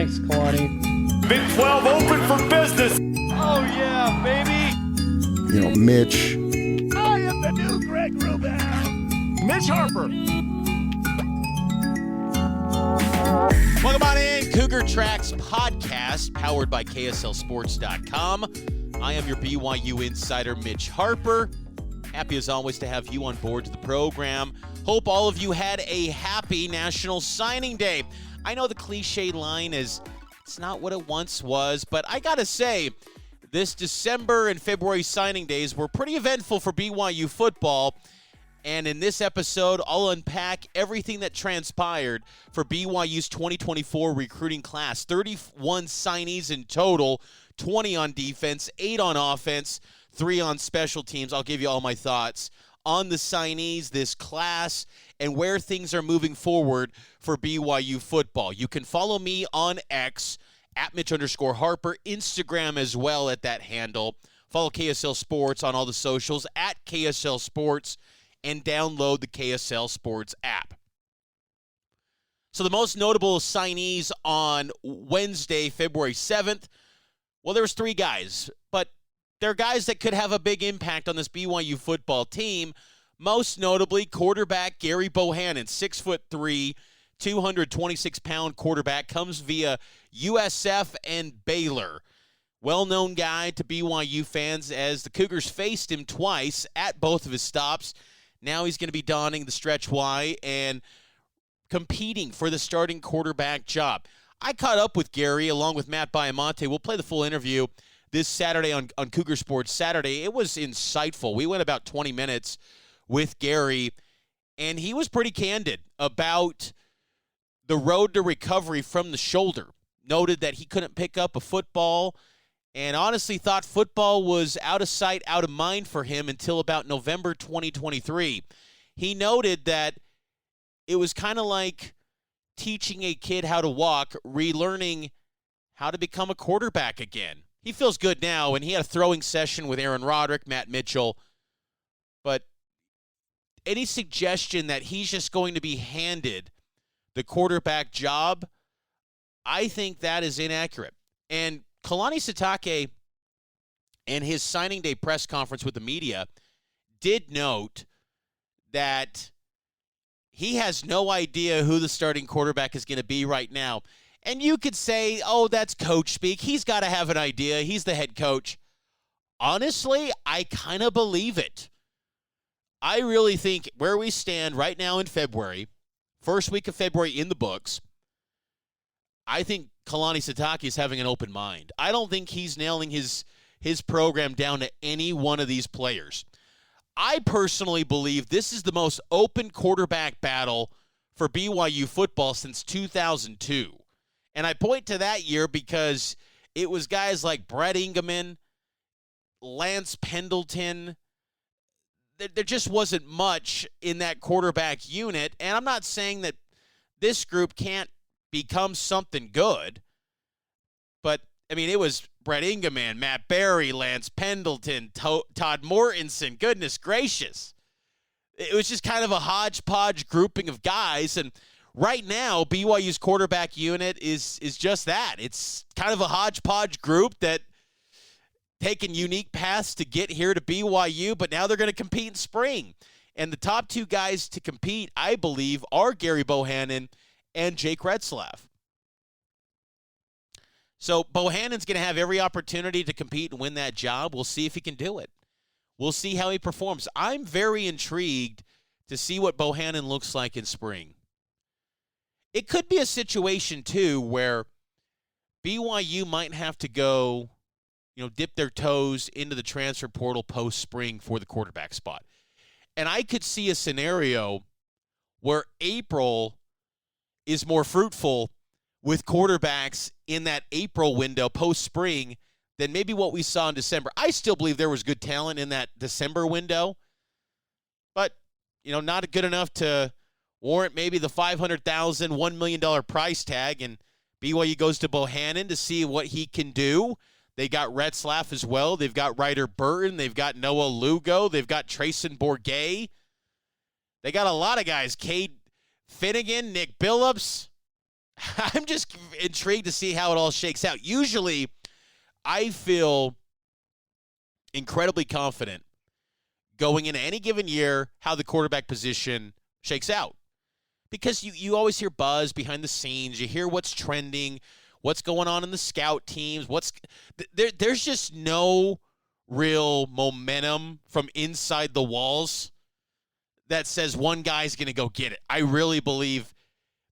Thanks, Kalani. Big 12 open for business. Oh, yeah, baby. Mitch. I am the new Greg Wrubell. Mitch Harper. Welcome on in, Cougar Tracks podcast, powered by KSLSports.com. I am your BYU Insider Mitch Harper. Happy as always to have you on board to the program. Hope all of you had a happy National Signing Day. I know the cliche line is, it's not what it once was, but I gotta say, this December and February signing days were pretty eventful for BYU football. And in this episode, I'll unpack everything that transpired for BYU's 2024 recruiting class. 31 signees in total, 20 on defense, 8 on offense, 3 on special teams. I'll give you all my thoughts on the signees, this class, and where things are moving forward for BYU football. You can follow me on X, at Mitch_Harper, Instagram as well at that handle. Follow KSL Sports on all the socials, at KSL Sports, and download the KSL Sports app. So the most notable signees on Wednesday, February 7th, well, there was 3 guys, but they're guys that could have a big impact on this BYU football team. Most notably, quarterback Gary Bohannon, 6'3", 226-pound quarterback, comes via USF and Baylor. Well-known guy to BYU fans as the Cougars faced him twice at both of his stops. Now he's going to be donning the stretch Y and competing for the starting quarterback job. I caught up with Gary along with Matt Baiamonte. We'll play the full interview this Saturday on Cougar Sports Saturday. It was insightful. We went about 20 minutes with Gary, and he was pretty candid about the road to recovery from the shoulder. Noted that he couldn't pick up a football and honestly thought football was out of sight, out of mind for him until about November 2023. He noted that it was kind of like teaching a kid how to walk, relearning how to become a quarterback again. He feels good now, and he had a throwing session with Aaron Roderick, Matt Mitchell. But any suggestion that he's just going to be handed the quarterback job, I think that is inaccurate. And Kalani Sitake, in his signing day press conference with the media, did note that he has no idea who the starting quarterback is going to be right now. And you could say, oh, that's coach speak. He's got to have an idea. He's the head coach. Honestly, I kind of believe it. I really think where we stand right now in February, first week of February in the books, I think Kalani Sitake is having an open mind. I don't think he's nailing his program down to any one of these players. I personally believe this is the most open quarterback battle for BYU football since 2002. And I point to that year because it was guys like Brett Ingeman, Lance Pendleton. There just wasn't much in that quarterback unit. And I'm not saying that this group can't become something good. But, I mean, it was Brett Ingeman, Matt Berry, Lance Pendleton, Todd Mortensen. Goodness gracious. It was just kind of a hodgepodge grouping of guys. And right now, BYU's quarterback unit is just that. It's kind of a hodgepodge group that taken unique paths to get here to BYU, but now they're going to compete in spring. And the top 2 guys to compete, I believe, are Gary Bohannon and Jake Retzlaff. So Bohannon's going to have every opportunity to compete and win that job. We'll see if he can do it. We'll see how he performs. I'm very intrigued to see what Bohannon looks like in spring. It could be a situation, too, where BYU might have to go, dip their toes into the transfer portal post-spring for the quarterback spot. And I could see a scenario where April is more fruitful with quarterbacks in that April window post-spring than maybe what we saw in December. I still believe there was good talent in that December window, but, not good enough to warrant maybe the $500,000, $1 million price tag, and BYU goes to Bohannon to see what he can do. They got Retzlaff as well. They've got Ryder Burton. They've got Noah Lugo. They've got Trayson Bourget. They got a lot of guys. Cade Finnegan, Nick Billups. I'm just intrigued to see how it all shakes out. Usually, I feel incredibly confident going into any given year how the quarterback position shakes out. Because you always hear buzz behind the scenes. You hear what's trending, what's going on in the scout teams. There's just no real momentum from inside the walls that says one guy's going to go get it. I really believe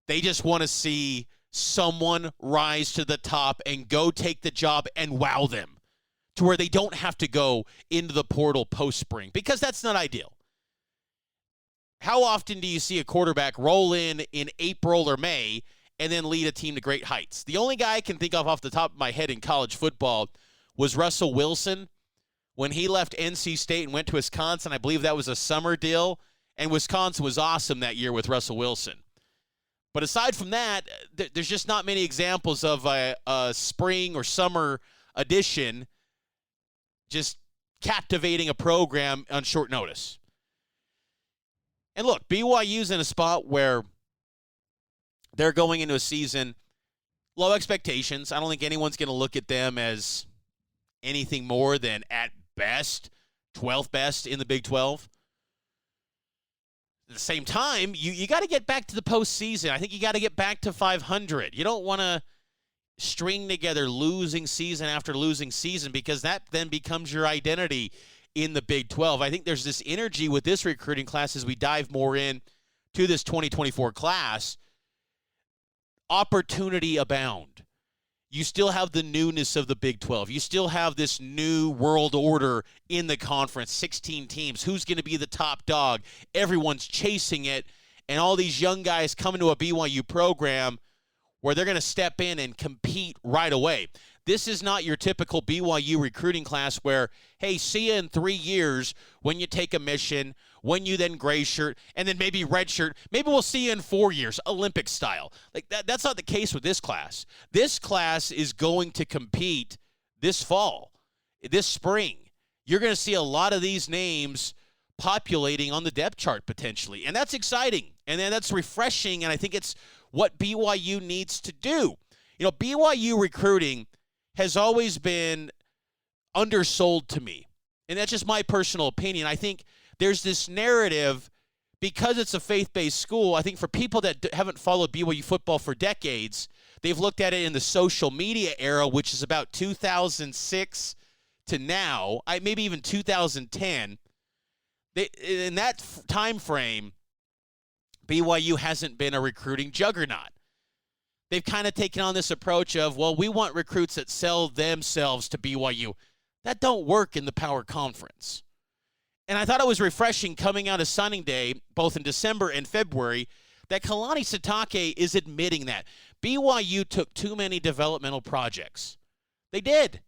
they just want to see someone rise to the top and go take the job and wow them to where they don't have to go into the portal post-spring, because that's not ideal. How often do you see a quarterback roll in April or May and then lead a team to great heights? The only guy I can think of off the top of my head in college football was Russell Wilson when he left NC State and went to Wisconsin. I believe that was a summer deal, and Wisconsin was awesome that year with Russell Wilson. But aside from that, there's just not many examples of a spring or summer edition just captivating a program on short notice. And look, BYU's in a spot where they're going into a season, low expectations. I don't think anyone's going to look at them as anything more than, at best, 12th best in the Big 12. At the same time, you got to get back to the postseason. I think you got to get back to 500. You don't want to string together losing season after losing season, because that then becomes your identity in the Big 12. I think there's this energy with this recruiting class as we dive more in to this 2024 class. Opportunity abound. You still have the newness of the Big 12. You still have this new world order in the conference, 16 teams. Who's going to be the top dog? Everyone's chasing it, and all these young guys coming to a BYU program where they're going to step in and compete right away. This is not your typical BYU recruiting class where, hey, see you in 3 years when you take a mission, when you then gray shirt, and then maybe red shirt. Maybe we'll see you in 4 years, Olympic style. Like that's not the case with this class. This class is going to compete this fall, this spring. You're going to see a lot of these names populating on the depth chart potentially, and that's exciting, and then that's refreshing, and I think it's what BYU needs to do. You know, BYU recruiting has always been undersold to me. And that's just my personal opinion. I think there's this narrative, because it's a faith-based school, I think for people that haven't followed BYU football for decades, they've looked at it in the social media era, which is about 2006 to now, maybe even 2010. In that time frame, BYU hasn't been a recruiting juggernaut. They've kind of taken on this approach of, well, we want recruits that sell themselves to BYU. That don't work in the Power Conference. And I thought it was refreshing coming out of signing day, both in December and February, that Kalani Sitake is admitting that. BYU took too many developmental projects. They did.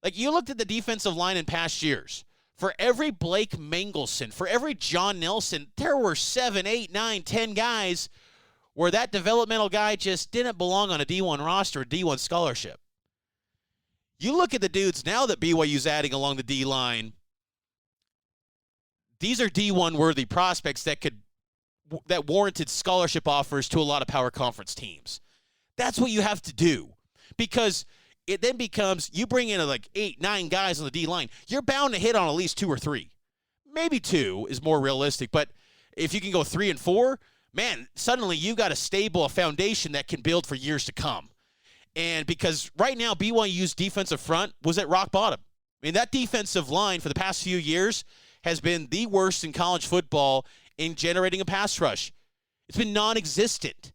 Like, you looked at the defensive line in past years. For every Blake Mangelson, for every John Nelson, there were 7, 8, 9, 10 guys where that developmental guy just didn't belong on a D1 roster, a D1 scholarship. You look at the dudes now that BYU's adding along the D-line, these are D1 worthy prospects that warranted scholarship offers to a lot of Power Conference teams. That's what you have to do, because it then becomes, you bring in like 8, 9 guys on the D-line, you're bound to hit on at least 2 or 3. Maybe 2 is more realistic, but if you can go 3 and 4, man, suddenly you got a stable, a foundation that can build for years to come. And because right now BYU's defensive front was at rock bottom. I mean, that defensive line for the past few years has been the worst in college football in generating a pass rush. It's been non-existent.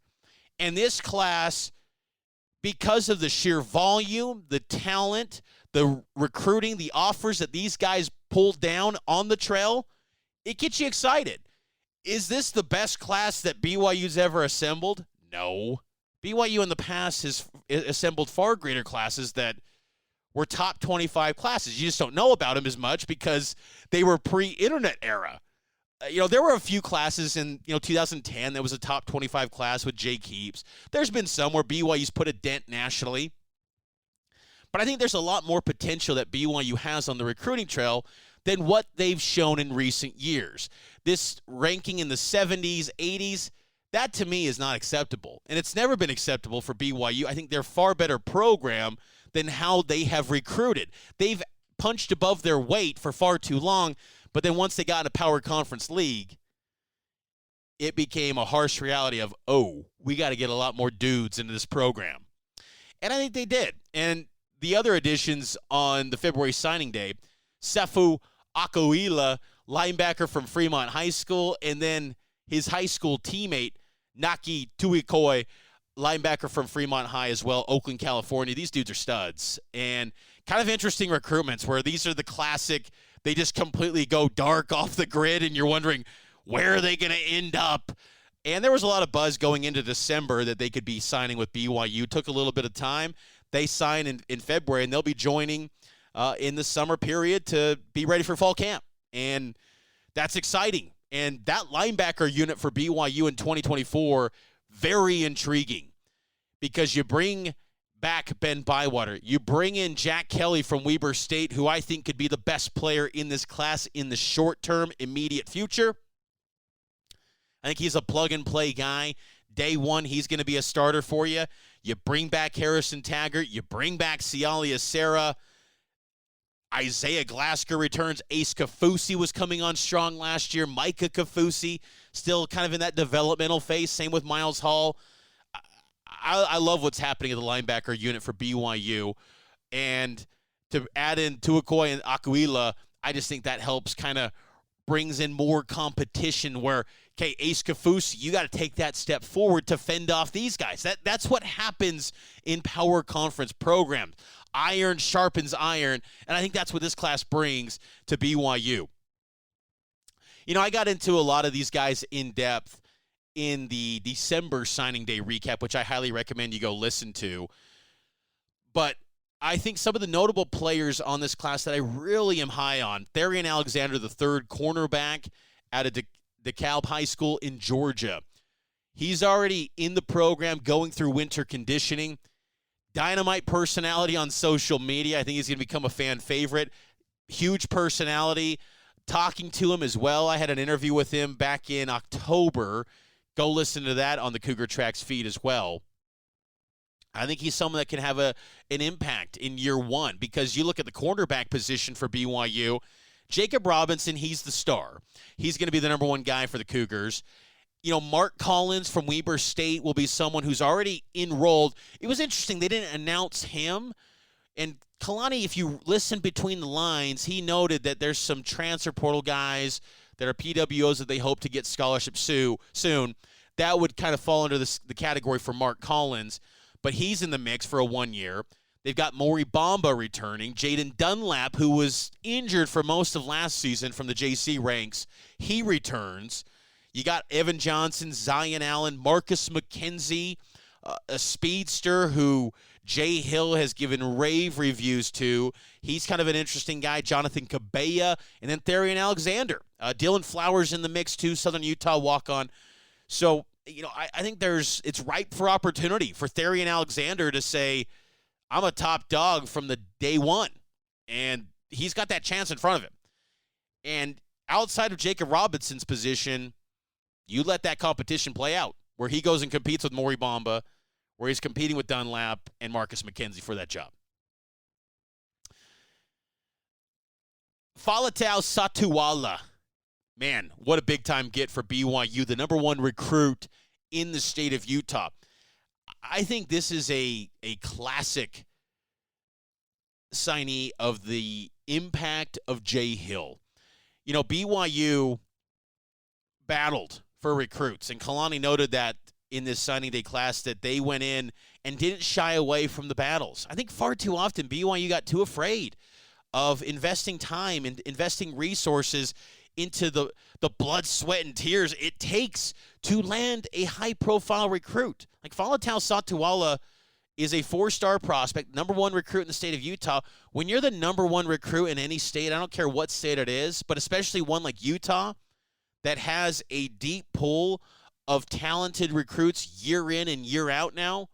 And this class, because of the sheer volume, the talent, the recruiting, the offers that these guys pulled down on the trail, it gets you excited. Is this the best class that BYU's ever assembled? No. BYU in the past has assembled far greater classes that were top 25 classes. You just don't know about them as much because they were pre-internet era. There were a few classes in 2010 that was a top 25 class with Jake Heaps. There's been some where BYU's put a dent nationally. But I think there's a lot more potential that BYU has on the recruiting trail than what they've shown in recent years. This ranking in the 70s, 80s, That, to me, is not acceptable. And it's never been acceptable for BYU. I think they're a far better program than how they have recruited. They've punched above their weight for far too long, but then once they got in a power conference league, it became a harsh reality of, oh, we got to get a lot more dudes into this program. And I think they did. And the other additions on the February signing day, Sefu Akuila, linebacker from Fremont High School, and then his high school teammate, Naki Tuikoi, linebacker from Fremont High as well, Oakland, California. These dudes are studs. And kind of interesting recruitments where these are the classic, they just completely go dark off the grid, and you're wondering, where are they going to end up? And there was a lot of buzz going into December that they could be signing with BYU. Took a little bit of time. They signed in February, and they'll be joining in the summer period to be ready for fall camp. And that's exciting. And that linebacker unit for BYU in 2024, very intriguing, because you bring back Ben Bywater. You bring in Jack Kelly from Weber State, who I think could be the best player in this class in the short-term, immediate future. I think he's a plug-and-play guy. Day one, he's going to be a starter for you. You bring back Harrison Taggart. You bring back Sialia Serra. Isaiah Glasgow returns. Ace Kafusi was coming on strong last year. Micah Kafusi still kind of in that developmental phase. Same with Miles Hall. I love what's happening at the linebacker unit for BYU. And to add in Tuikoi and Akuila, I just think that helps kind of brings in more competition where, okay, Ace Kafusi, you got to take that step forward to fend off these guys. That's what happens in power conference programs. Iron sharpens iron, and I think that's what this class brings to BYU. You know, I got into a lot of these guys in depth in the December signing day recap, which I highly recommend you go listen to. But I think some of the notable players on this class that I really am high on, Therian Alexander, the third cornerback out of DeKalb High School in Georgia. He's already in the program going through winter conditioning. Dynamite personality on social media. I think he's going to become a fan favorite. Huge personality. Talking to him as well. I had an interview with him back in October. Go listen to that on the Cougar Tracks feed as well. I think he's someone that can have an impact in year one, because you look at the cornerback position for BYU, Jacob Robinson, he's the star. He's going to be the number one guy for the Cougars. You know, Mark Collins from Weber State will be someone who's already enrolled. It was interesting. They didn't announce him. And Kalani, if you listen between the lines, he noted that there's some transfer portal guys that are PWOs that they hope to get scholarships soon. That would kind of fall under the category for Mark Collins. But he's in the mix for a 1 year. They've got Maury Bamba returning. Jaden Dunlap, who was injured for most of last season from the JC ranks, he returns. You got Evan Johnson, Zion Allen, Marcus McKenzie, a speedster who Jay Hill has given rave reviews to. He's kind of an interesting guy. Jonathan Cabella, and then Therian Alexander. Dylan Flowers in the mix too, Southern Utah walk-on. So, you know, I think it's ripe for opportunity for Therian Alexander to say, I'm a top dog from the day one. And he's got that chance in front of him. And outside of Jacob Robinson's position, you let that competition play out, where he goes and competes with Maury Bamba, where he's competing with Dunlap and Marcus McKenzie for that job. Falatau Satuala. Man, what a big-time get for BYU, the number one recruit in the state of Utah. I think this is a classic signee of the impact of Jay Hill. You know, BYU battled for recruits, and Kalani noted that in this signing day class that they went in and didn't shy away from the battles. I think far too often BYU got too afraid of investing time and investing resources into the blood, sweat, and tears it takes to land a high-profile recruit. Like Falatau Satuala is a 4-star prospect, number one recruit in the state of Utah. When you're the number one recruit in any state, I don't care what state it is, but especially one like Utah that has a deep pool of talented recruits year in and year out now,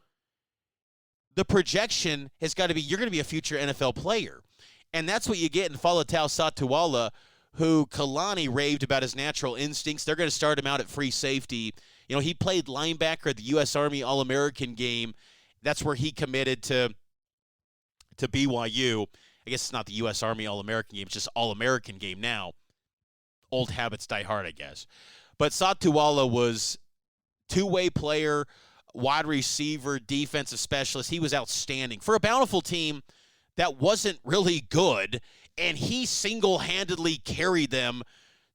the projection has got to be you're going to be a future NFL player. And that's what you get in Falatau Satuala, who Kalani raved about his natural instincts. They're going to start him out at free safety. He played linebacker at the U.S. Army All-American game. That's where he committed to BYU. I guess it's not the U.S. Army All-American game. It's just All-American game now. Old habits die hard, I guess. But Satuala was two-way player, wide receiver, defensive specialist. He was outstanding. For a Bountiful team that wasn't really good, and he single-handedly carried them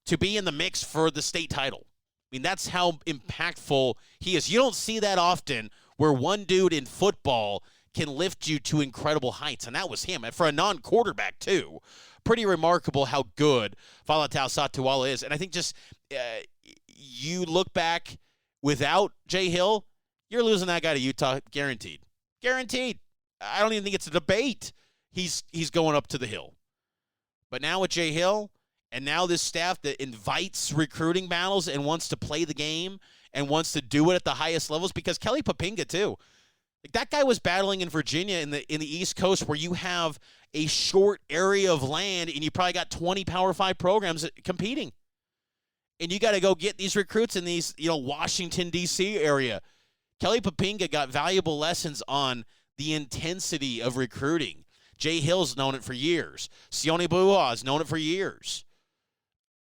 to be in the mix for the state title. I mean, that's how impactful he is. You don't see that often where one dude in football can lift you to incredible heights, and that was him. And for a non-quarterback, too, pretty remarkable how good Faletau Satuala is. And I think just you look back without Jay Hill, you're losing that guy to Utah, guaranteed. Guaranteed. I don't even think it's a debate. He's going up to the Hill. But now with Jay Hill, and now this staff that invites recruiting battles and wants to play the game and wants to do it at the highest levels, because Kelly Papinga, too. Like, that guy was battling in Virginia in the East Coast, where you have a short area of land and you probably got 20 Power 5 programs competing. And you got to go get these recruits in these, Washington, D.C. area. Kelly Papinga got valuable lessons on the intensity of recruiting. Jay Hill's known it for years. Sione Bua's known it for years.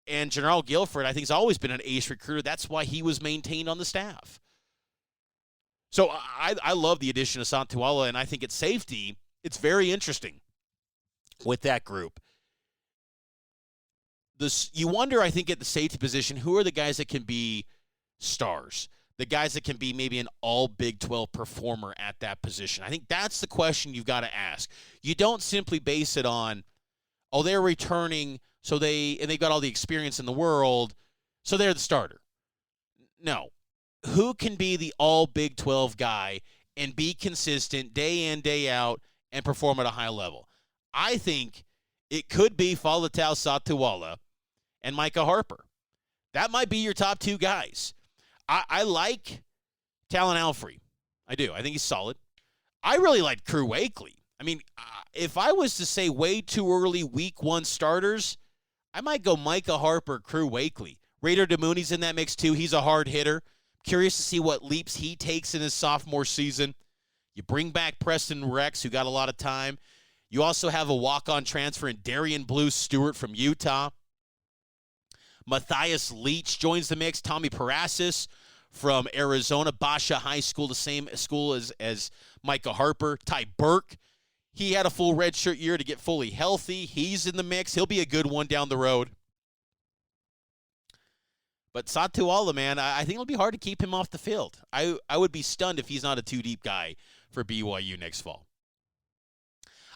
And General Guilford, I think, has always been an ace recruiter. That's why he was maintained on the staff. So I love the addition of Satuala, and I think at safety, it's very interesting with that group. You wonder, I think, at the safety position, who are the guys that can be stars? The guys that can be maybe an all Big 12 performer at that position. I think that's the question you've got to ask. You don't simply base it on, they're returning, and they've got all the experience in the world, so they're the starter. No. Who can be the all Big 12 guy and be consistent day in, day out, and perform at a high level? I think it could be Faletau Satuala and Micah Harper. That might be your top two guys. I like Talon Alfrey. I do. I think he's solid. I really like Crew Wakely. I mean, if I was to say way too early week one starters, I might go Micah Harper, Crew Wakely. Raider DeMooney's in that mix too. He's a hard hitter. Curious to see what leaps he takes in his sophomore season. You bring back Preston Rex, who got a lot of time. You also have a walk-on transfer in Darian Blue Stewart from Utah. Matthias Leach joins the mix. Tommy Parasis from Arizona, Basha High School, the same school as Micah Harper. Ty Burke, he had a full redshirt year to get fully healthy. He's in the mix. He'll be a good one down the road. But Satuala, man, I think it'll be hard to keep him off the field. I would be stunned if he's not a two-deep guy for BYU next fall.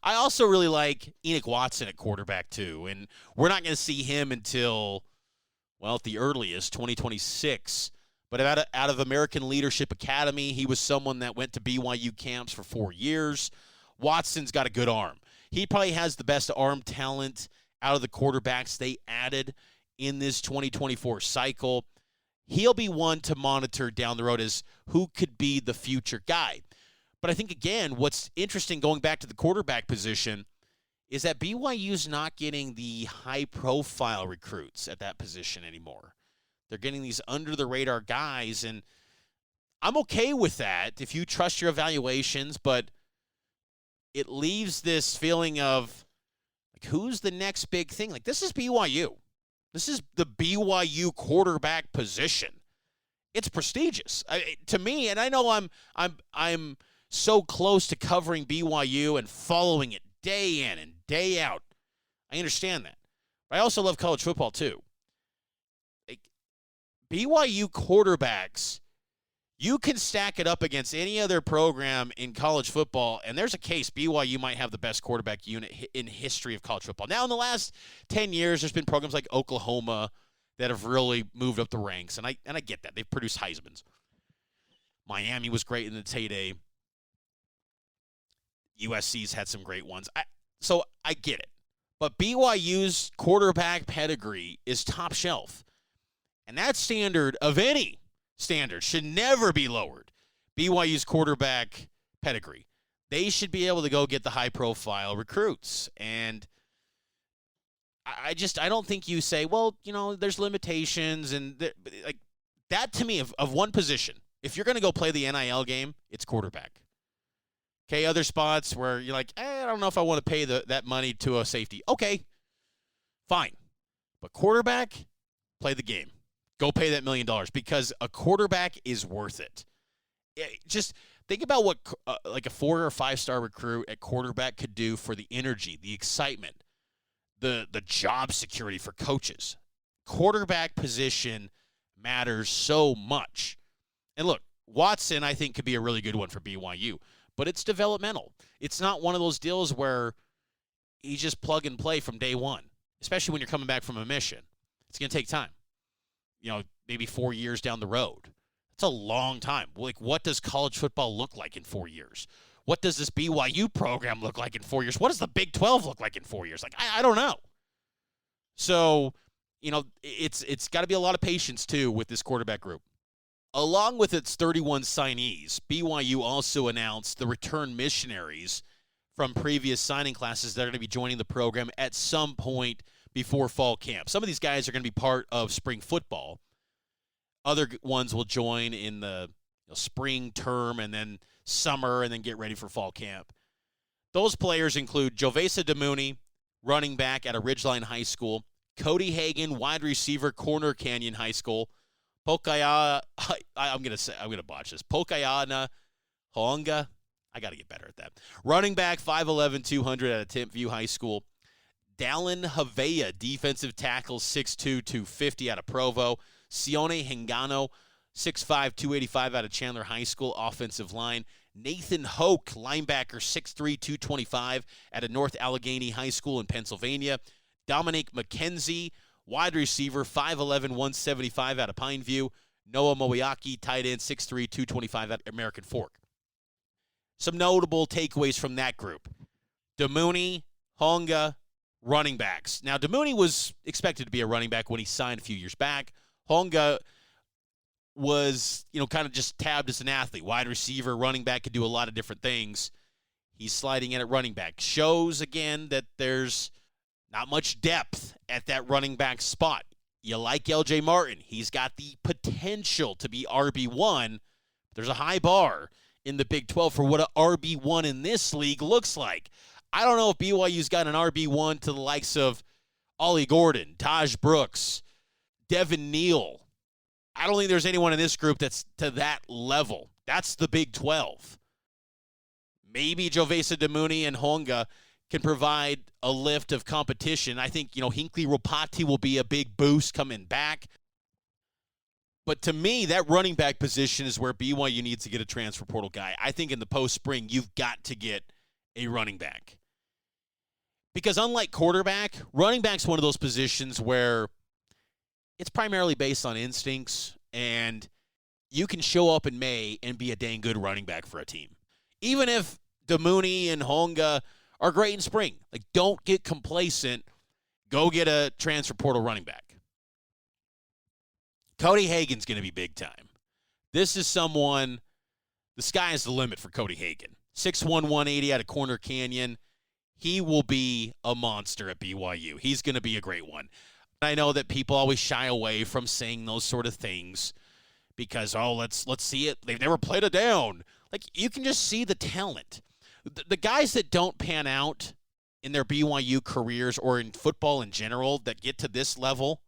I also really like Enoch Watson at quarterback, too. And we're not going to see him until, at the earliest, 2026. But out of American Leadership Academy, he was someone that went to BYU camps for 4 years. Watson's got a good arm. He probably has the best arm talent out of the quarterbacks they added in this 2024 cycle. He'll be one to monitor down the road as who could be the future guy. But I think, again, what's interesting going back to the quarterback position is that BYU's not getting the high-profile recruits at that position anymore. They're getting these under-the-radar guys, and I'm okay with that if you trust your evaluations, but it leaves this feeling of, who's the next big thing? This is BYU. This is the BYU quarterback position. It's prestigious to me, and I know I'm so close to covering BYU and following it day in and day out. I understand that. But I also love college football too. BYU quarterbacks, you can stack it up against any other program in college football, and there's a case BYU might have the best quarterback unit in history of college football. Now, in the last 10 years, there's been programs like Oklahoma that have really moved up the ranks, and I get that. They've produced Heismans. Miami was great in its heyday. USC's had some great ones. So I get it. But BYU's quarterback pedigree is top shelf. And that standard of any standard should never be lowered. BYU's quarterback pedigree. They should be able to go get the high-profile recruits. And I don't think you say, there's limitations. And That, to me, of one position, if you're going to go play the NIL game, it's quarterback. Okay, other spots where you're like, I don't know if I want to pay that money to a safety. Okay, fine. But quarterback, play the game. Go pay that $1 million because a quarterback is worth it. Just think about what like a 4- or 5-star recruit at quarterback could do for the energy, the excitement, the job security for coaches. Quarterback position matters so much. And look, Watson, I think, could be a really good one for BYU, but it's developmental. It's not one of those deals where you just plug and play from day one, especially when you're coming back from a mission. It's going to take time. Maybe 4 years down the road. That's a long time. Like, what does college football look like in 4 years? What does this BYU program look like in 4 years? What does the Big 12 look like in 4 years? Like, I don't know. So, it's got to be a lot of patience, too, with this quarterback group. Along with its 31 signees, BYU also announced the return missionaries from previous signing classes that are going to be joining the program at some point before fall camp. Some of these guys are going to be part of spring football. Other ones will join in the spring term and then summer and then get ready for fall camp. Those players include Jovesa Demouni, running back at Ridgeline High School, Cody Hagan, wide receiver, Corner Canyon High School, I'm gonna botch this. Pokayana Hoonga. I got to get better at that. Running back, 5'11", 200 at Timpview High School. Dallin Havea, defensive tackle, 6'2", 250 out of Provo. Sione Hengano, 6'5", 285 out of Chandler High School, offensive line. Nathan Hoke, linebacker, 6'3", 225 out of North Allegheny High School in Pennsylvania. Dominique McKenzie, wide receiver, 5'11", 175 out of Pineview. Noah Moiaki, tight end, 6'3", 225 out of American Fork. Some notable takeaways from that group. Demouni, Honga, running backs. Now, Demouni was expected to be a running back when he signed a few years back. Honga was, kind of just tabbed as an athlete. Wide receiver, running back, could do a lot of different things. He's sliding in at running back. Shows, again, that there's not much depth at that running back spot. You like LJ Martin. He's got the potential to be RB1. There's a high bar in the Big 12 for what an RB1 in this league looks like. I don't know if BYU's got an RB1 to the likes of Ollie Gordon, Taj Brooks, Devin Neal. I don't think there's anyone in this group that's to that level. That's the Big 12. Maybe Jovesa Demouni and Honga can provide a lift of competition. I think, Hinckley Ropati will be a big boost coming back. But to me, that running back position is where BYU needs to get a transfer portal guy. I think in the post-spring, you've got to get a running back. Because unlike quarterback, running back's one of those positions where it's primarily based on instincts, and you can show up in May and be a dang good running back for a team. Even if Demouni and Honga are great in spring. Like, don't get complacent. Go get a transfer portal running back. Cody Hagan's going to be big time. This is someone, the sky is the limit for Cody Hagan. 6'1", 180 out of Corner Canyon. He will be a monster at BYU. He's going to be a great one. I know that people always shy away from saying those sort of things because, let's see it. They've never played it down. Like, you can just see the talent. The guys that don't pan out in their BYU careers or in football in general that get to this level,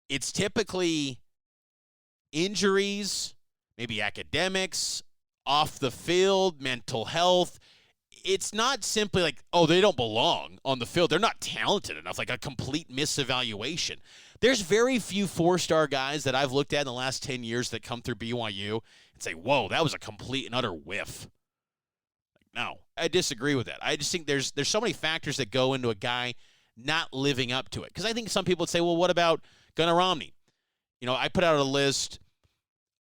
it's typically injuries, maybe academics, off the field, mental health. It's not simply like, they don't belong on the field. They're not talented enough, like a complete misevaluation. There's very few 4-star guys that I've looked at in the last 10 years that come through BYU and say, whoa, that was a complete and utter whiff. No, I disagree with that. I just think there's so many factors that go into a guy not living up to it. Because I think some people would say, well, what about Gunnar Romney? I put out a list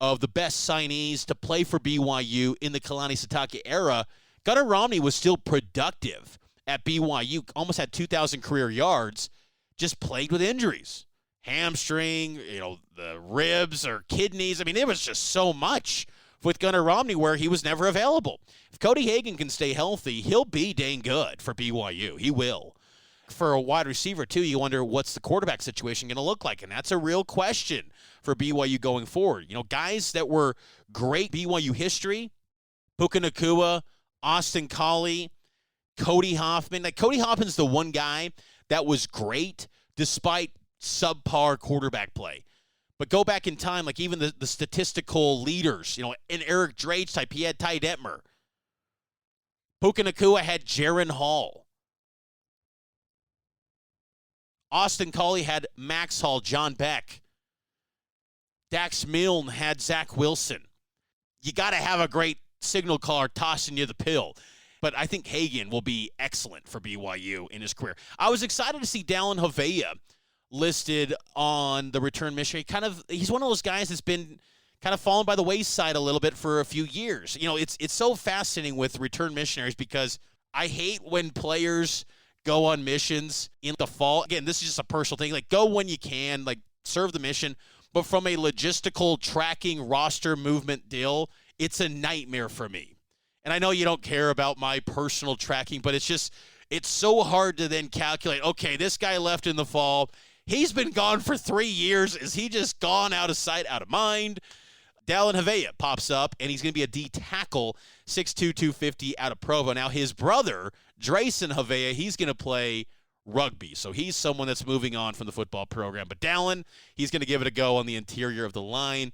of the best signees to play for BYU in the Kalani Sitake era. Gunnar Romney was still productive at BYU, almost had 2,000 career yards, just plagued with injuries. Hamstring, the ribs or kidneys. I mean, it was just so much with Gunnar Romney where he was never available. If Cody Hagan can stay healthy, he'll be dang good for BYU. He will. for a wide receiver, too, you wonder what's the quarterback situation going to look like, and that's a real question for BYU going forward. You know, guys that were great BYU history, Puka Nacua, Austin Collie, Cody Hoffman. Like, Cody Hoffman's the one guy that was great despite subpar quarterback play. But go back in time, like even the statistical leaders, you know, in Eric Drake's type, he had Ty Detmer. Puka Nacua had Jaron Hall. Austin Collie had Max Hall, John Beck. Dax Milne had Zach Wilson. You got to have a great signal caller tossing you the pill. But I think Hagan will be excellent for BYU in his career. I was excited to see Dallin Havea listed on the return missionary. He's one of those guys that's been kind of fallen by the wayside a little bit for a few years. You know, it's so fascinating with return missionaries because I hate when players go on missions in the fall. Again, this is just a personal thing. Like, go when you can, like, serve the mission. But from a logistical tracking roster movement deal, it's a nightmare for me. And I know you don't care about my personal tracking, but it's so hard to then calculate, okay, this guy left in the fall. He's been gone for 3 years. Is he just gone out of sight, out of mind? Dallin Havea pops up, and he's going to be a D tackle, 6'2", 250 out of Provo. Now, his brother, Drayson Havea, he's going to play rugby. So he's someone that's moving on from the football program. But Dallin, he's going to give it a go on the interior of the line.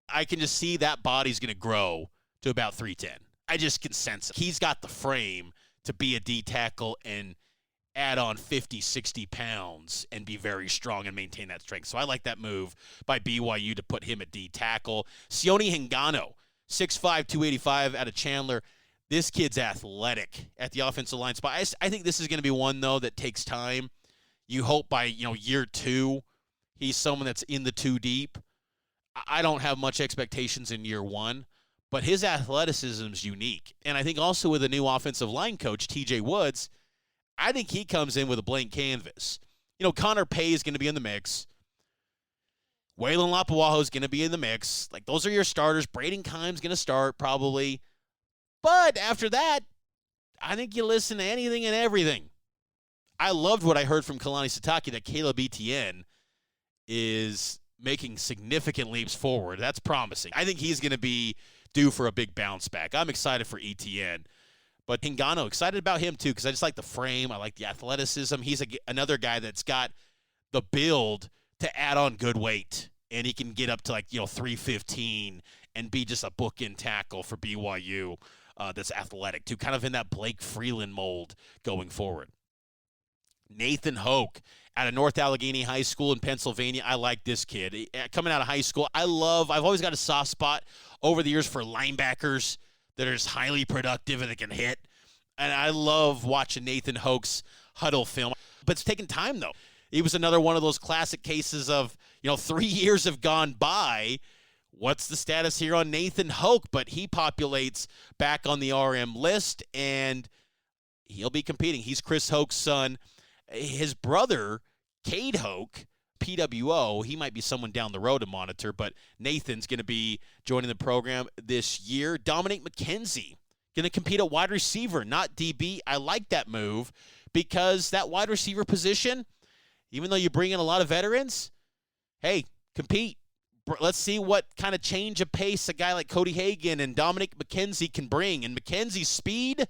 I can just see that body's going to grow to about 310. I just can sense it. He's got the frame to be a D tackle and add on 50, 60 pounds and be very strong and maintain that strength. So I like that move by BYU to put him at D tackle. Sione Hingano, 6'5", 285 out of Chandler. This kid's athletic at the offensive line spot. I think this is going to be one, though, that takes time. You hope by, year 2, he's someone that's in the 2 deep. I don't have much expectations in year 1, but his athleticism is unique. And I think also with a new offensive line coach, TJ Woods, I think he comes in with a blank canvas. Connor Pay is going to be in the mix. Waylon Lapuaho is going to be in the mix. Like, those are your starters. Braden Kime's going to start probably. But after that, I think you listen to anything and everything. I loved what I heard from Kalani Sitake that Caleb Etienne is making significant leaps forward. That's promising. I think he's going to be due for a big bounce back. I'm excited for Etienne. But Hingano, excited about him too because I just like the frame. I like the athleticism. He's another guy that's got the build to add on good weight. And he can get up to 315 and be just a bookend tackle for BYU that's athletic too, kind of in that Blake Freeland mold going forward. Nathan Hoke out of North Allegheny High School in Pennsylvania. I like this kid. Coming out of high school, I've always got a soft spot over the years for linebackers that are just highly productive and they can hit. And I love watching Nathan Hoke's huddle film. But it's taken time, though. He was another one of those classic cases of, 3 years have gone by. What's the status here on Nathan Hoke? But he populates back on the RM list, and he'll be competing. He's Chris Hoke's son. His brother, Cade Hoke, PWO, he might be someone down the road to monitor, but Nathan's going to be joining the program this year. Dominic McKenzie going to compete at wide receiver, not DB. I like that move because that wide receiver position, even though you bring in a lot of veterans, hey, compete. Let's see what kind of change of pace a guy like Cody Hagan and Dominic McKenzie can bring. And McKenzie's speed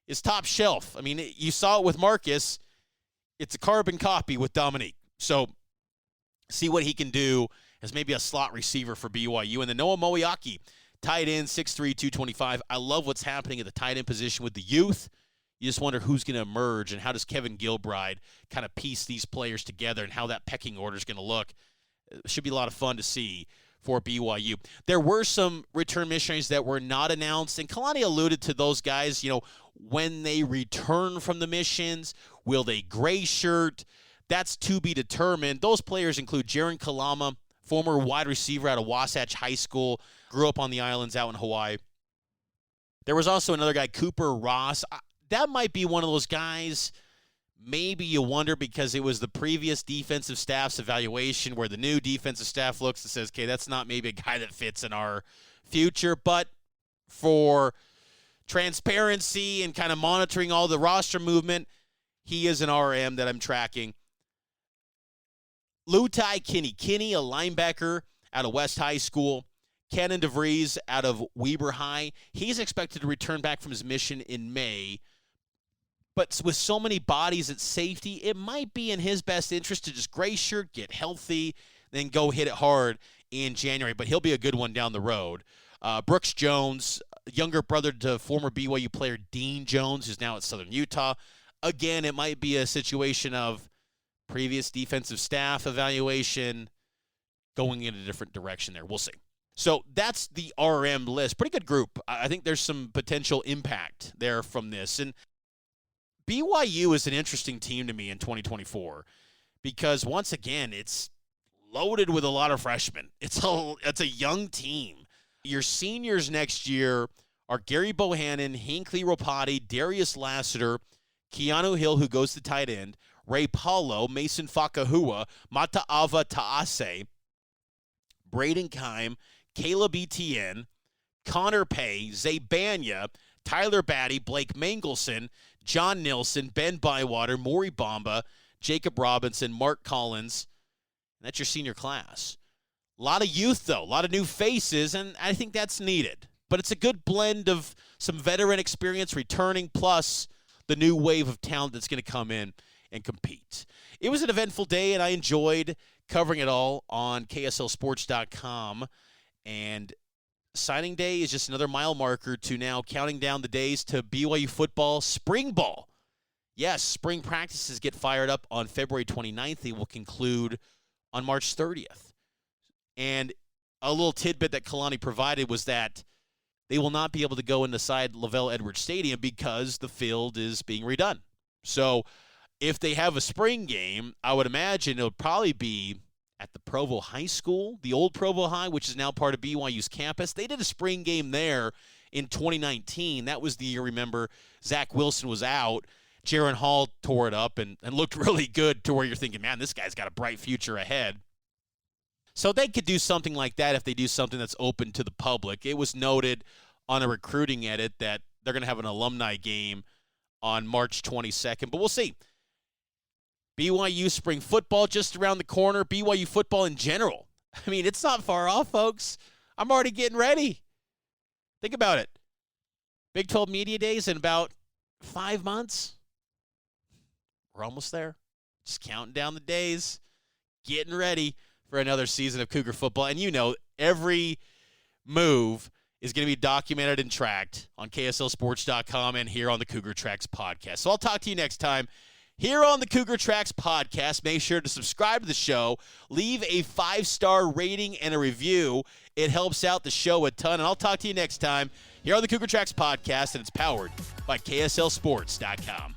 is top shelf. I mean, you saw it with Marcus. It's a carbon copy with Dominic. So see what he can do as maybe a slot receiver for BYU. And then Noah Moeaki, tight end, 6'3", 225. I love what's happening at the tight end position with the youth. You just wonder who's going to emerge and how does Kevin Gilbride kind of piece these players together and how that pecking order is going to look. It should be a lot of fun to see for BYU. There were some return missionaries that were not announced, and Kalani alluded to those guys, when they return from the missions, will they gray shirt? That's to be determined. Those players include Jaron Kalama, former wide receiver out of Wasatch High School, grew up on the islands out in Hawaii. There was also another guy, Cooper Ross. That might be one of those guys, maybe you wonder because it was the previous defensive staff's evaluation where the new defensive staff looks and says, okay, that's not maybe a guy that fits in our future. But for transparency and kind of monitoring all the roster movement, He is an RM that I'm tracking. Lutai Kinney, a linebacker out of West High School. Cannon DeVries out of Weber High. He's expected to return back from his mission in May. But with so many bodies at safety, it might be in his best interest to just gray shirt, get healthy, then go hit it hard in January. But he'll be a good one down the road. Brooks Jones, younger brother to former BYU player Dean Jones, who's now at Southern Utah. Again, it might be a situation of previous defensive staff evaluation going in a different direction there. We'll see. So that's the RM list. Pretty good group. I think there's some potential impact there from this. And BYU is an interesting team to me in 2024 because, once again, it's loaded with a lot of freshmen. It's a young team. Your seniors next year are Gary Bohannon, Hinckley Ropati, Darius Lassiter, Keanu Hill, who goes to tight end, Ray Paulo, Mason Fakahua, Mata'ava Ta'ase, Braden Keim, Caleb Etienne, Connor Pay, Zay Banya, Tyler Batty, Blake Mangelson, John Nilsson, Ben Bywater, Maury Bamba, Jacob Robinson, Mark Collins. And that's your senior class. A lot of youth, though. A lot of new faces, and I think that's needed. But it's a good blend of some veteran experience returning, plus the new wave of talent that's going to come in and compete. It was an eventful day, and I enjoyed covering it all on KSLSports.com. And signing day is just another mile marker to now counting down the days to BYU football spring ball. Yes, spring practices get fired up on February 29th. They will conclude on March 30th. And a little tidbit that Kalani provided was that they will not be able to go inside Lavelle Edwards Stadium because the field is being redone. So if they have a spring game, I would imagine it would probably be at the Provo High School, the old Provo High, which is now part of BYU's campus. They did a spring game there in 2019. That was the year, remember, Zach Wilson was out. Jaron Hall tore it up and looked really good to where you're thinking, man, this guy's got a bright future ahead. So they could do something like that if they do something that's open to the public. It was noted on a recruiting edit that they're going to have an alumni game on March 22nd, but we'll see. BYU spring football just around the corner. BYU football in general. I mean, it's not far off, folks. I'm already getting ready. Think about it. Big 12 Media Days in about 5 months. We're almost there. Just counting down the days. Getting ready for another season of Cougar football. And you know, every move is going to be documented and tracked on KSLSports.com and here on the Cougar Tracks podcast. So I'll talk to you next time. Here on the Cougar Tracks podcast, make sure to subscribe to the show, leave a 5-star rating and a review. It helps out the show a ton, and I'll talk to you next time here on the Cougar Tracks podcast, and it's powered by KSLSports.com.